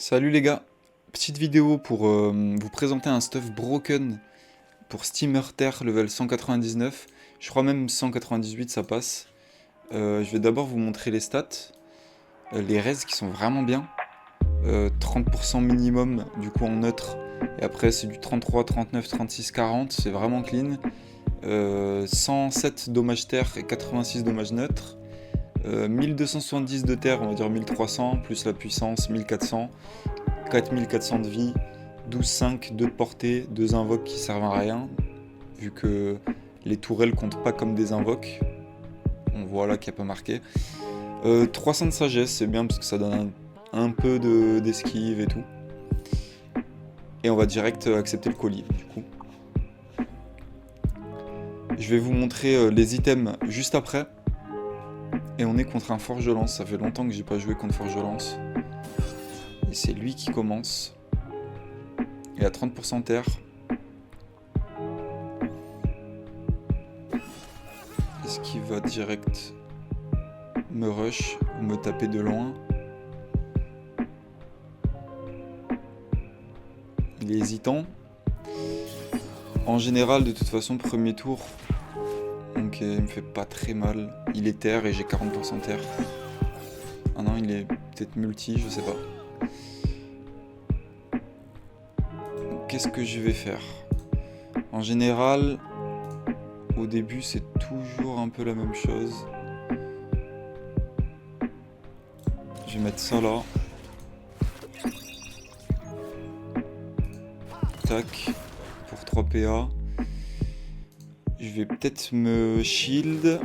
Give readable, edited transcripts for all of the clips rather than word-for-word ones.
Salut les gars, petite vidéo pour vous présenter un stuff broken pour Steamer Terre level 199, je crois même 198 ça passe. Je vais d'abord vous montrer les stats, les res qui sont vraiment bien, 30% minimum du coup en neutre, et après c'est du 33, 39, 36, 40, c'est vraiment clean. 107 dommages terre et 86 dommages neutres. 1270 de terre, on va dire 1300, plus la puissance 1400, 4400 de vie, 12-5, 2 de portée, 2 invoques qui servent à rien, vu que les tourelles comptent pas comme des invoques. On voit là qu'il n'y a pas marqué. 300 de sagesse, c'est bien parce que ça donne un peu d'esquive et tout. Et on va direct accepter le colis du coup. Je vais vous montrer les items juste après. Et on est contre un Forge-Lance, ça fait longtemps que j'ai pas joué contre Forge-Lance. Et c'est lui qui commence. Il a 30% terre. Est-ce qu'il va direct me rush ou me taper de loin? Il est hésitant. En général, de toute façon, premier tour, donc il me fait pas très mal. Il est terre et j'ai 40% terre. Ah non, il est peut-être multi, je sais pas. Qu'est-ce que je vais faire? En général, au début, c'est toujours un peu la même chose. Je vais mettre ça là. Tac, pour 3 PA. Je vais peut-être me shield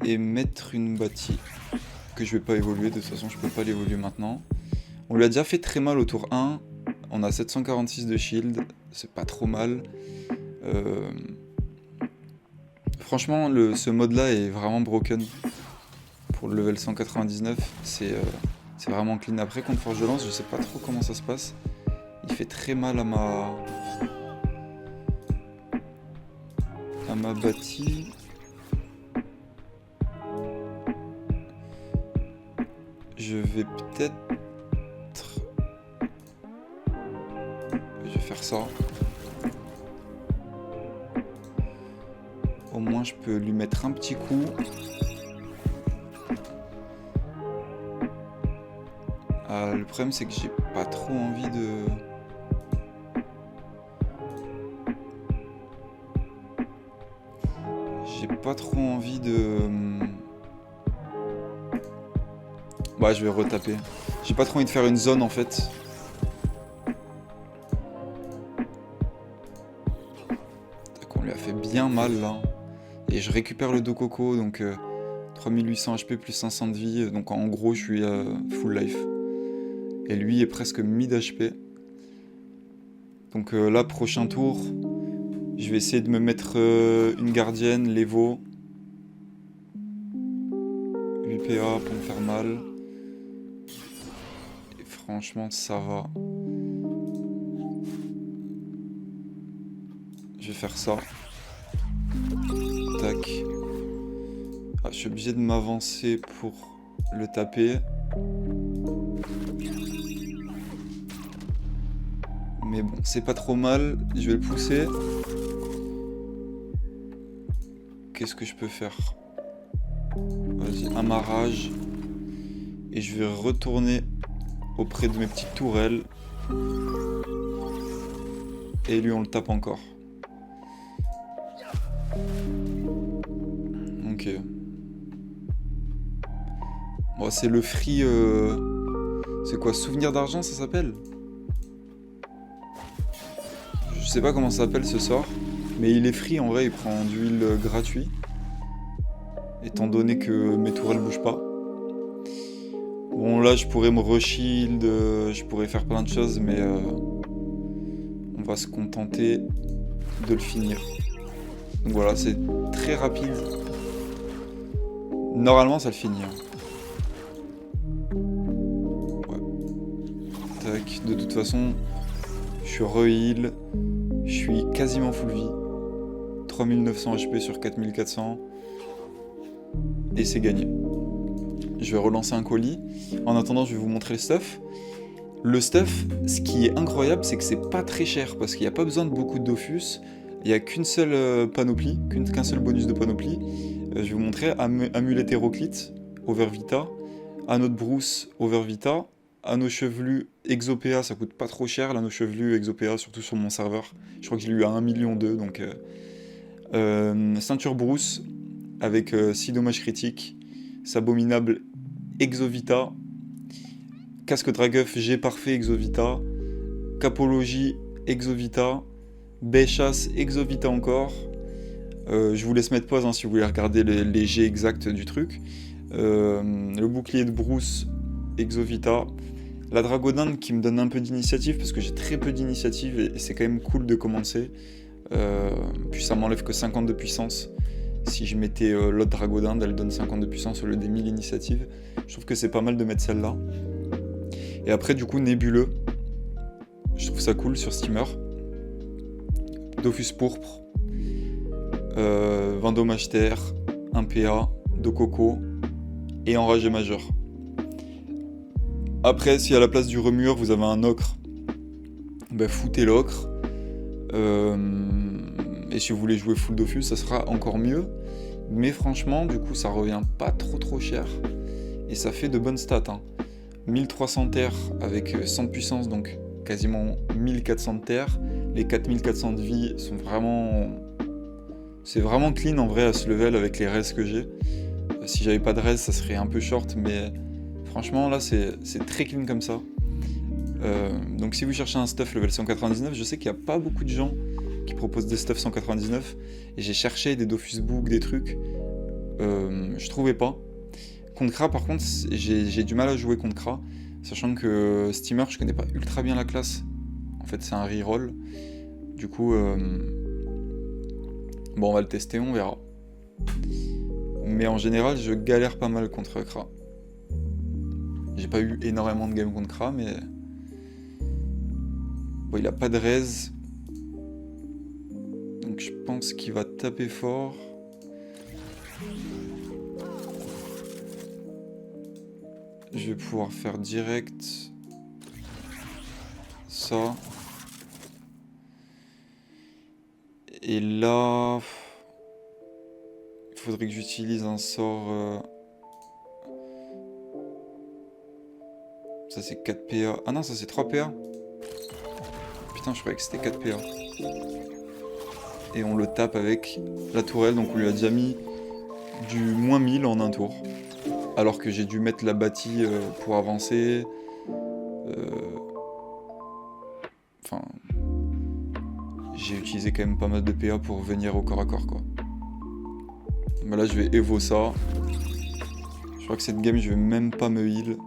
et mettre une bâtie que je vais pas évoluer, de toute façon je peux pas l'évoluer maintenant. On lui a déjà fait très mal au tour 1, on a 746 de shield, c'est pas trop mal. Franchement ce mode là est vraiment broken pour le level 199, c'est vraiment clean. Après contre Forge-Lance je sais pas trop comment ça se passe, il fait très mal à ma bâtie. Je vais peut-être... Je vais faire ça. Au moins je peux lui mettre un petit coup. Le problème c'est que j'ai pas trop envie de... J'ai pas trop envie de... Ouais, je vais retaper. J'ai pas trop envie de faire une zone en fait. On lui a fait bien mal là. Et je récupère le Dokoko, donc 3800 HP plus 500 de vie. Donc en gros, je suis full life. Et lui est presque mid HP. Donc là, prochain tour, je vais essayer de me mettre une gardienne, l'Evo. 8 PA pour me faire mal. Et franchement, ça va. Je vais faire ça. Tac. Ah, je suis obligé de m'avancer pour le taper. Mais bon, c'est pas trop mal. Je vais le pousser. Qu'est-ce que je peux faire? Vas-y, amarrage. Et je vais retourner auprès de mes petites tourelles. Et lui, on le tape encore. Ok. Bon, c'est le free... C'est quoi? Souvenir d'argent, ça s'appelle? Je sais pas comment ça s'appelle ce sort. Mais il est free, en vrai, il prend d'huile gratuit. Étant donné que mes tourelles bougent pas. Bon, là, je pourrais me re-shield, je pourrais faire plein de choses, mais on va se contenter de le finir. Donc voilà, c'est très rapide. Normalement, ça le finit. Ouais. Tac, de toute façon, je suis re-heal. Je suis quasiment full vie. 3900 HP sur 4400. Et c'est gagné. je vais relancer un colis. En attendant, je vais vous montrer le stuff. Le stuff, ce qui est incroyable, c'est que c'est pas très cher, parce qu'il n'y a pas besoin de beaucoup de Dofus. Il n'y a qu'une seule panoplie, qu'un seul bonus de panoplie. Je vais vous montrer amulette hétéroclite, Overvita, anneau de brousse, Overvita, anneau chevelu, Exopéa, ça coûte pas trop cher, l'anneau chevelu, Exopéa, surtout sur mon serveur. Je crois que j'ai eu à 1,2 million, donc... ceinture brousse, avec 6 dommages critiques, Sabominable, Exovita, casque Dragueuf, G parfait, Exovita, Capologie, Exovita, baie chasse, Exovita encore. Je vous laisse mettre pause si vous voulez regarder les G exacts du truc. Le bouclier de brousse, Exovita. La Dragodinde qui me donne un peu d'initiative parce que j'ai très peu d'initiative et c'est quand même cool de commencer. Puis ça m'enlève que 50 de puissance. Si je mettais l'autre Dragodinde, elle donne 50 de puissance au lieu des 1000 initiatives. Je trouve que c'est pas mal de mettre celle-là. Et après du coup nébuleux. Je trouve ça cool sur Steamer. Dofus pourpre. 20 dommages terre. 1 PA. 2 coco. Et enragé majeur. Après, si à la place du remueur vous avez un ocre, ben foutez l'ocre. Et si vous voulez jouer full Dofus, ça sera encore mieux. Mais franchement, du coup, ça revient pas trop cher. Et ça fait de bonnes stats. 1300 terre avec 100 de puissance, donc quasiment 1400 de terre. Les 4400 de vie sont vraiment... C'est vraiment clean en vrai à ce level avec les res que j'ai. Si j'avais pas de res, ça serait un peu short, mais franchement là c'est très clean comme ça. Donc si vous cherchez un stuff level 199, je sais qu'il n'y a pas beaucoup de gens qui proposent des stuff 199, et j'ai cherché des Dofus Book, des trucs, je trouvais pas. Contre Kra par contre, j'ai du mal à jouer contre Kra, sachant que Steamer je connais pas ultra bien la classe, en fait c'est un reroll, du coup bon on va le tester, on verra. Mais en général je galère pas mal contre Kra. J'ai pas eu énormément de games contre Kra, mais bon, il a pas de raise, donc je pense qu'il va taper fort. Je vais pouvoir faire direct ça. Et là, il faudrait que j'utilise un sort. Ça c'est 4 PA. Ah non, ça c'est 3 PA. Putain, je croyais que c'était 4 PA. Et on le tape avec la tourelle, donc on lui a déjà mis du moins 1000 en un tour. Alors que j'ai dû mettre la bâtie pour avancer. Enfin... J'ai utilisé quand même pas mal de PA pour venir au corps à corps, quoi. Mais là, je vais évo ça. Je crois que cette game, je vais même pas me heal.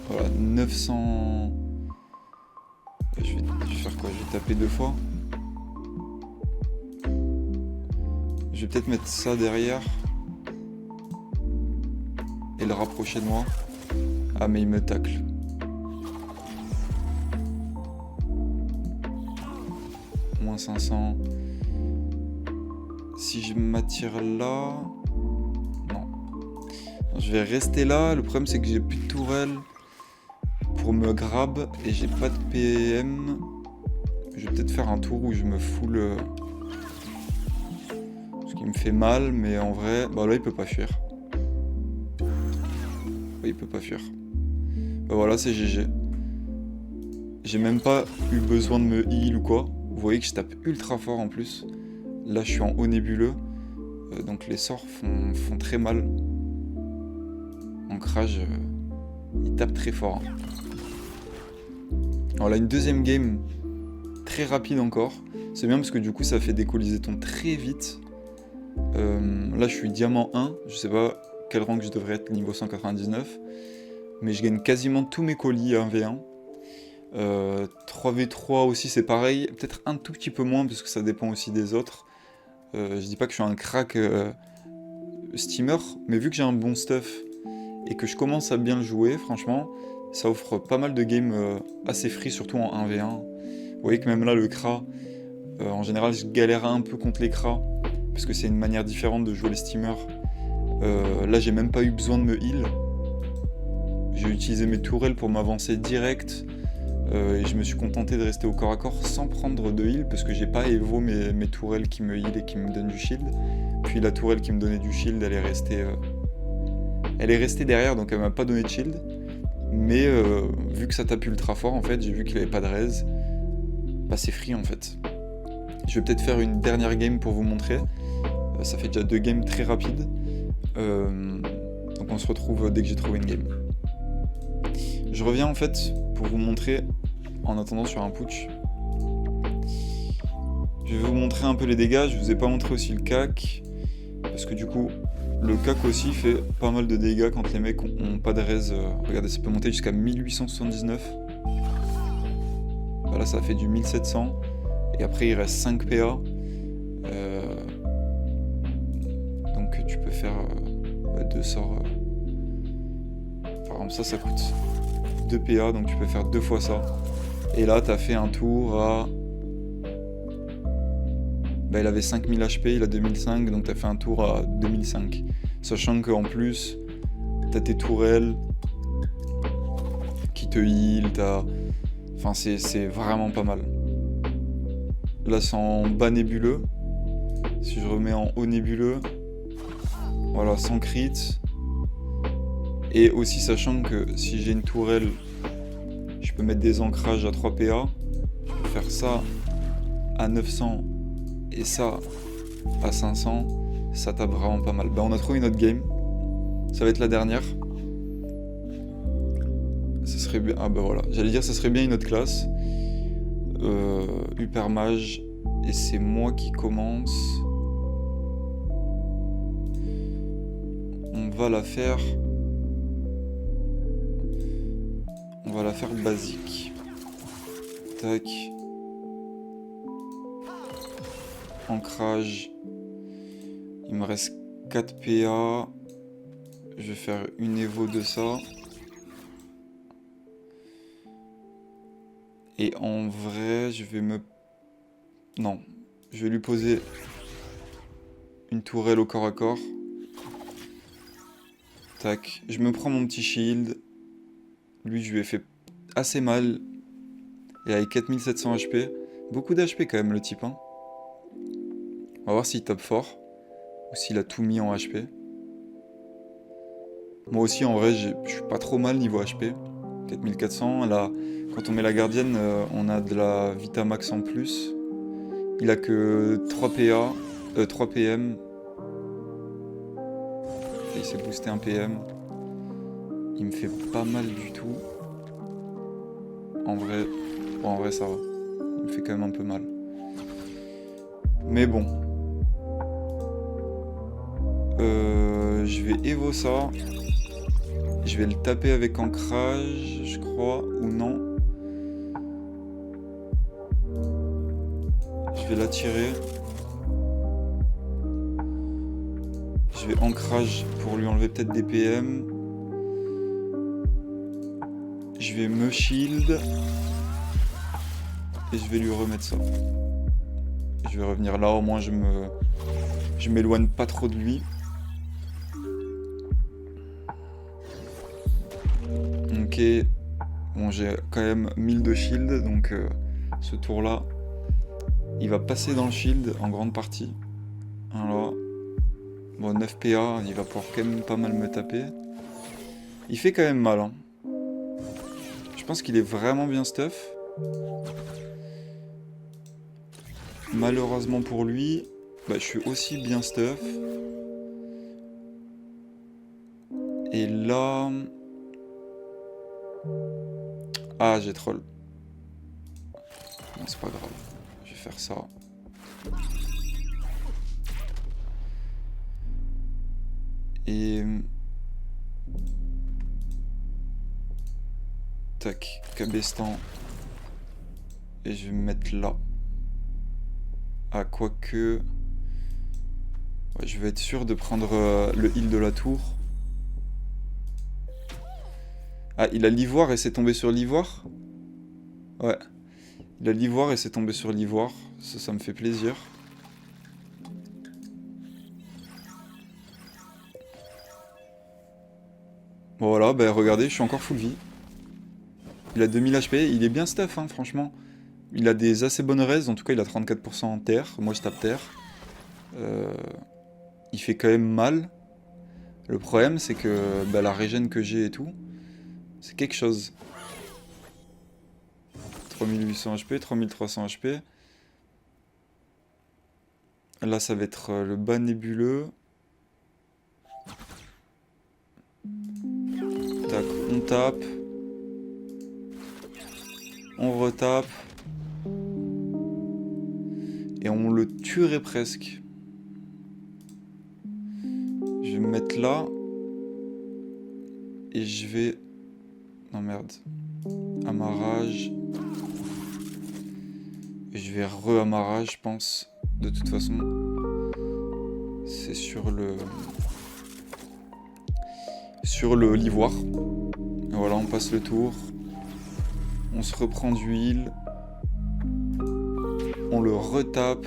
Voilà, 900... Je vais faire quoi? Je vais taper 2 fois. Je vais peut-être mettre ça derrière. Et le rapprocher de moi. Ah, mais il me tacle. Moins 500. Si je m'attire là... Non. Je vais rester là. Le problème, c'est que j'ai plus de tourelle pour me grab et j'ai pas de PM. Je vais peut-être faire un tour où je me full... Ce qui me fait mal, mais en vrai... Bah là, il peut pas fuir. Oui, il peut pas fuir. Bah voilà, c'est GG. J'ai même pas eu besoin de me heal ou quoi. Vous voyez que je tape ultra fort en plus. Là, je suis en haut nébuleux. Donc les sorts font très mal. Ancrage, il tape très fort. Alors là, une deuxième game très rapide encore. C'est bien parce que du coup, ça fait décoller les tons très vite. Là, je suis diamant 1. Je sais pas quel rank je devrais être, niveau 199. Mais je gagne quasiment tous mes colis à 1v1. 3v3 aussi c'est pareil, peut-être un tout petit peu moins parce que ça dépend aussi des autres. Je dis pas que je suis un crack steamer, mais vu que j'ai un bon stuff et que je commence à bien le jouer, franchement ça offre pas mal de games assez free, surtout en 1v1. Vous voyez que même là le Kra, en général je galère un peu contre les Kra parce que c'est une manière différente de jouer les steamers. Là, j'ai même pas eu besoin de me heal. J'ai utilisé mes tourelles pour m'avancer direct. Et je me suis contenté de rester au corps à corps sans prendre de heal parce que j'ai pas évo mes tourelles qui me heal et qui me donnent du shield. Puis la tourelle qui me donnait du shield, elle est restée derrière, donc elle m'a pas donné de shield. Mais vu que ça tape ultra fort, en fait, j'ai vu qu'il avait pas de raise. Bah c'est free en fait. Je vais peut-être faire une dernière game pour vous montrer. Ça fait déjà 2 games très rapides. Donc on se retrouve dès que j'ai trouvé une game. Je reviens en fait pour vous montrer en attendant sur un putsch. Je vais vous montrer un peu les dégâts. Je vous ai pas montré aussi le cac. Parce que du coup, le cac aussi fait pas mal de dégâts quand les mecs ont pas de raise. Regardez, ça peut monter jusqu'à 1879. Bah là, ça fait du 1700. Et après, il reste 5 PA. Donc tu peux faire 2 sorts. Par exemple, ça coûte 2 PA. Donc tu peux faire 2 fois ça. Et là, t'as fait un tour à... Bah, il avait 5000 HP, il a 2005, donc t'as fait un tour à 2005. Sachant qu'en plus, t'as tes tourelles qui te heal, t'as... Enfin, c'est vraiment pas mal. Là, c'est en bas nébuleux. Si je remets en haut nébuleux, voilà, sans crit. Et aussi sachant que si j'ai une tourelle, je peux mettre des ancrages à 3 PA. Je peux faire ça à 900 et ça à 500. Ça tape vraiment pas mal. Bah, on a trouvé une autre game. Ça va être la dernière. Ça serait bien... Ah bah voilà, j'allais dire ça serait bien une autre classe. Hyper mage. Et c'est moi qui commence. On va la faire basique. Tac. Ancrage. Il me reste 4 PA. Je vais faire une évo de ça. Et en vrai, je vais me... Non. Je vais lui poser une tourelle au corps à corps. Tac. Je me prends mon petit shield. Lui, je lui ai fait assez mal. Et avec 4700 HP. Beaucoup d'HP quand même, le type. Hein. On va voir s'il tape fort. Ou s'il a tout mis en HP. Moi aussi, en vrai, je suis pas trop mal niveau HP. 4400. Là, quand on met la gardienne, on a de la Vita Max en plus. Il a que 3 PA. 3 PM. Et il s'est boosté un PM. Il me fait pas mal du tout. En vrai, bon, en vrai ça va. Il me fait quand même un peu mal. Mais bon. Je vais évo ça. Je vais le taper avec ancrage, je crois, ou non. Je vais l'attirer. Je vais ancrage pour lui enlever peut-être des PM. Je vais me shield. Et je vais lui remettre ça. Je vais revenir là, au moins je m'éloigne pas trop de lui. Ok. Bon, j'ai quand même 1000 de shield, donc ce tour-là, il va passer dans le shield en grande partie. Alors, bon, 9 PA, il va pouvoir quand même pas mal me taper. Il fait quand même mal, hein. Je pense qu'il est vraiment bien stuff. Malheureusement pour lui, bah, je suis aussi bien stuff. Et là... Ah, j'ai troll. Non, c'est pas grave. Je vais faire ça. Et... Tac, cabestan. Et je vais me mettre là. Ah, quoique... Ouais, je vais être sûr de prendre le heal de la tour. Ah, il a l'ivoire et c'est tombé sur l'ivoire? Ouais. Il a l'ivoire et c'est tombé sur l'ivoire. Ça me fait plaisir. Bon, voilà, bah regardez, je suis encore full vie. Il a 2000 HP, il est bien stuff, hein, franchement. Il a des assez bonnes raises, en tout cas il a 34% en terre, moi je tape terre. Il fait quand même mal. Le problème c'est que bah, la régène que j'ai et tout, c'est quelque chose. 3800 HP, 3300 HP. Là ça va être le bas nébuleux. Tac, on tape. On retape. Et on le tuerait presque. Je vais me mettre là. Et je vais... Non merde. Amarrage. Et je vais re-amarrage, je pense. De toute façon. C'est sur le... Sur le l'ivoire. Voilà, on passe le tour. On se reprend d'huile. On le retape.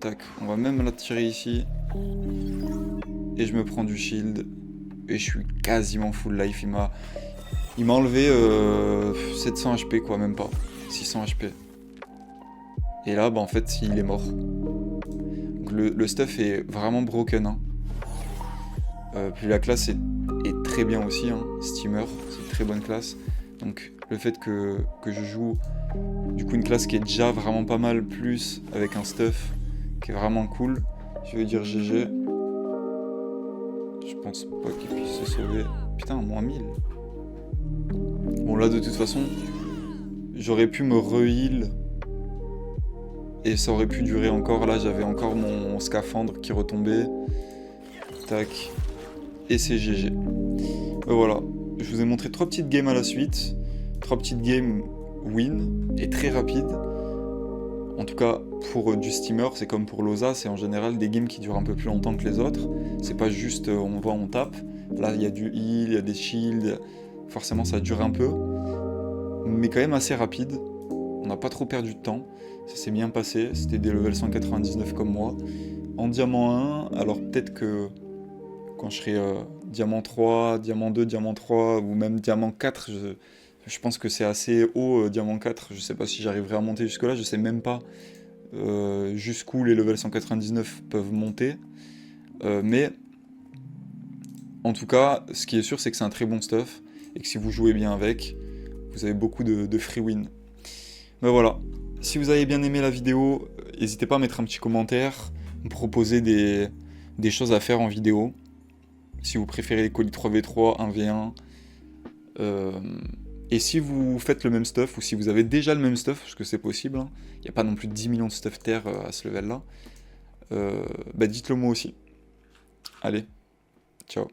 Tac, on va même l'attirer ici. Et je me prends du shield. Et je suis quasiment full life. Il m'a enlevé 700 HP quoi, même pas. 600 HP. Et là, bah en fait, il est mort. Donc, le stuff est vraiment broken. Hein. Puis la classe est très bien aussi. Hein. Steamer, c'est une très bonne classe. Donc le fait que je joue du coup une classe qui est déjà vraiment pas mal, plus avec un stuff qui est vraiment cool, je vais dire GG. Je pense pas qu'il puisse se sauver. Putain, moins 1000. Bon là de toute façon, j'aurais pu me re-heal et ça aurait pu durer encore. Là j'avais encore mon scaphandre qui retombait. Tac. Et c'est GG. Voilà. Je vous ai montré 3 petites games à la suite. 3 petites games win et très rapides. En tout cas, pour du steamer, c'est comme pour l'OSA, c'est en général des games qui durent un peu plus longtemps que les autres. C'est pas juste on va, on tape. Là, il y a du heal, il y a des shields. Forcément, ça dure un peu. Mais quand même assez rapide. On n'a pas trop perdu de temps. Ça s'est bien passé. C'était des levels 199 comme moi. En diamant 1, alors peut-être que quand je serai diamant 3, diamant 2, diamant 3 ou même diamant 4, je pense que c'est assez haut, diamant 4. Je sais pas si j'arriverai à monter jusque là, je sais même pas jusqu'où les levels 199 peuvent monter. Mais en tout cas, ce qui est sûr, c'est que c'est un très bon stuff et que si vous jouez bien avec, vous avez beaucoup de free win. Mais voilà, si vous avez bien aimé la vidéo, n'hésitez pas à mettre un petit commentaire, me proposer des choses à faire en vidéo. Si vous préférez les colis 3v3, 1v1. Et si vous faites le même stuff, ou si vous avez déjà le même stuff, parce que c'est possible, hein, il n'y a pas non plus de 10 millions de stuff terre à ce level là, bah dites-le moi aussi. Allez, ciao.